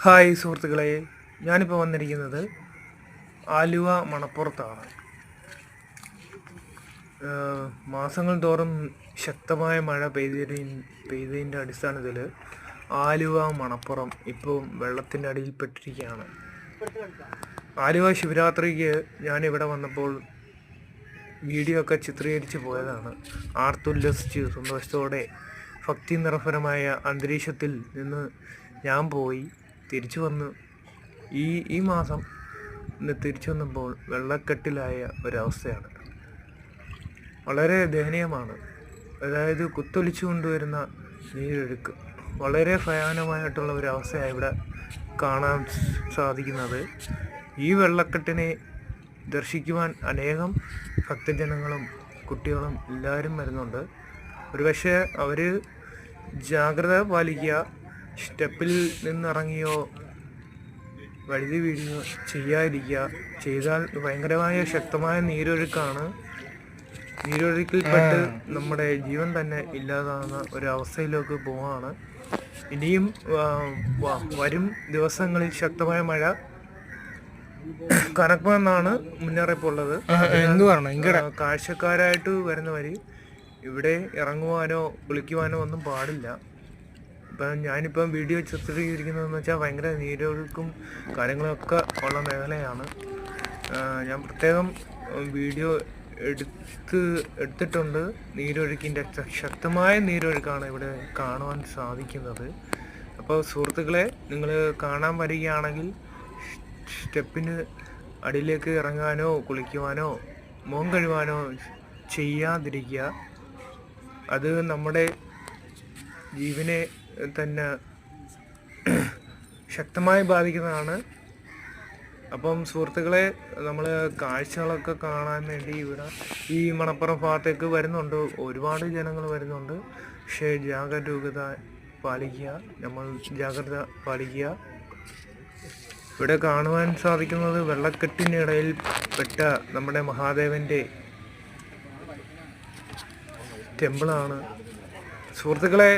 Hi സുഹൃത്തുക്കളെ, ഞാനിപ്പോൾ വന്നിരിക്കുന്നത് ആലുവ മണപ്പുറത്താണ്. മാസങ്ങൾ തോറും ശക്തമായ മഴ പെയ്തതിൻ്റെ അടിസ്ഥാനത്തിൽ ആലുവ മണപ്പുറം ഇപ്പോൾ വെള്ളത്തിൻ്റെ അടിയിൽപ്പെട്ടിരിക്കുകയാണ്. ആലുവ ശിവരാത്രിക്ക് ഞാനിവിടെ വന്നപ്പോൾ വീഡിയോ ഒക്കെ ചിത്രീകരിച്ച് പോയതാണ്. ആർത്തുല്ലസിച്ച് സന്തോഷത്തോടെ ഭക്തി നിർഭരമായ അന്തരീക്ഷത്തിൽ നിന്ന് ഞാൻ പോയി തിരിച്ചു വന്നു. ഈ മാസം തിരിച്ചു വന്നപ്പോൾ വെള്ളക്കെട്ടിലായ ഒരവസ്ഥയാണ്. വളരെ ദയനീയമാണ്. അതായത് കുത്തൊലിച്ചു കൊണ്ടുവരുന്ന നീരൊഴുക്ക് വളരെ ഭയാനകമായിട്ടുള്ള ഒരവസ്ഥയാണ് ഇവിടെ കാണാൻ സാധിക്കുന്നത്. ഈ വെള്ളക്കെട്ടിനെ ദർശിക്കുവാൻ അനേകം ഭക്തജനങ്ങളും കുട്ടികളും എല്ലാവരും വരുന്നുണ്ട്. ഒരുപക്ഷെ അവർ ജാഗ്രത പാലിക്കുക, സ്റ്റെപ്പിൽ നിന്നിറങ്ങിയോ വഴുതി വീഴുകയോ ചെയ്യാതിരിക്കുക. ചെയ്താൽ ഭയങ്കരമായ ശക്തമായ നീരൊഴുക്കാണ്. നീരൊഴുക്കിൽപ്പെട്ട് നമ്മുടെ ജീവൻ തന്നെ ഇല്ലാതാകുന്ന ഒരവസ്ഥയിലേക്ക് പോവാണ്. ഇനിയും വരും ദിവസങ്ങളിൽ ശക്തമായ മഴ കനക്കുമെന്നാണ് മുന്നറിയിപ്പുള്ളത്. കാഴ്ചക്കാരായിട്ട് വരുന്നവർ ഇവിടെ ഇറങ്ങുവാനോ കുളിക്കുവാനോ ഒന്നും പാടില്ല. ഇപ്പം ഞാനിപ്പം വീഡിയോ ചിത്രീകരിക്കുന്നതെന്ന് വെച്ചാൽ ഭയങ്കര നീരൊഴുക്കും കാര്യങ്ങളൊക്കെ ഉള്ള മേഖലയാണ്. ഞാൻ പ്രത്യേകം വീഡിയോ എടുത്തിട്ടുണ്ട്. നീരൊഴുക്കിൻ്റെ ശക്തമായ നീരൊഴുക്കാണ് ഇവിടെ കാണുവാൻ സാധിക്കുന്നത്. അപ്പോൾ സുഹൃത്തുക്കളെ, നിങ്ങൾ കാണാൻ വരികയാണെങ്കിൽ സ്റ്റെപ്പിന് അടിയിലേക്ക് ഇറങ്ങാനോ കുളിക്കുവാനോ മുഖം കഴുകാനോ ചെയ്യാതിരിക്കുക. അത് നമ്മുടെ ജീവനെ തന്നെ ശക്തമായി ബാധിക്കുന്നതാണ്. അപ്പം സുഹൃത്തുക്കളെ, നമ്മൾ കാഴ്ചകളൊക്കെ കാണാൻ വേണ്ടി ഇവിടെ ഈ മണപ്പുറം ഭാഗത്തേക്ക് വരുന്നുണ്ട്. ഒരുപാട് ജനങ്ങൾ വരുന്നുണ്ട്. പക്ഷേ ജാഗരൂകത പാലിക്കുക, നമ്മൾ ജാഗ്രത പാലിക്കുക. ഇവിടെ കാണുവാൻ സാധിക്കുന്നത് വെള്ളക്കെട്ടിനിടയിൽ പെട്ട നമ്മുടെ മഹാദേവൻ്റെ ടെമ്പിളാണ്. സുഹൃത്തുക്കളെ,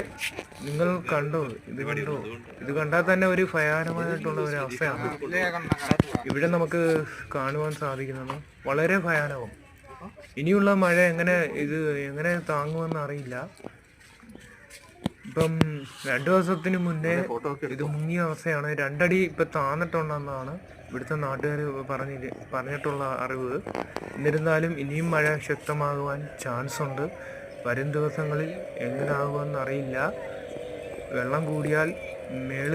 നിങ്ങൾ കണ്ടോ? ഇത് കണ്ടാൽ തന്നെ ഒരു ഭയാനകമായിട്ടുള്ള ഒരു അവസ്ഥയാണ് ഇവിടെ നമുക്ക് കാണുവാൻ സാധിക്കുന്നത്. വളരെ ഭയാനകം. ഇനിയുള്ള മഴ എങ്ങനെ താങ്ങുമെന്ന് അറിയില്ല. ഇപ്പം 2 ദിവസത്തിന് മുന്നേ ഇത് മുങ്ങിയ അവസ്ഥയാണ്. 2 അടി ഇപ്പം താന്നിട്ടുണ്ടെന്നാണ് ഇവിടുത്തെ നാട്ടുകാർ പറഞ്ഞിട്ടുള്ള അറിവ്. എന്നിരുന്നാലും ഇനിയും മഴ ശക്തമാകുവാൻ ചാൻസ് ഉണ്ട്. വരും ദിവസങ്ങളിൽ എങ്ങനെയാകുമെന്ന് അറിയില്ല. വെള്ളം കൂടിയാൽ മേളിൽ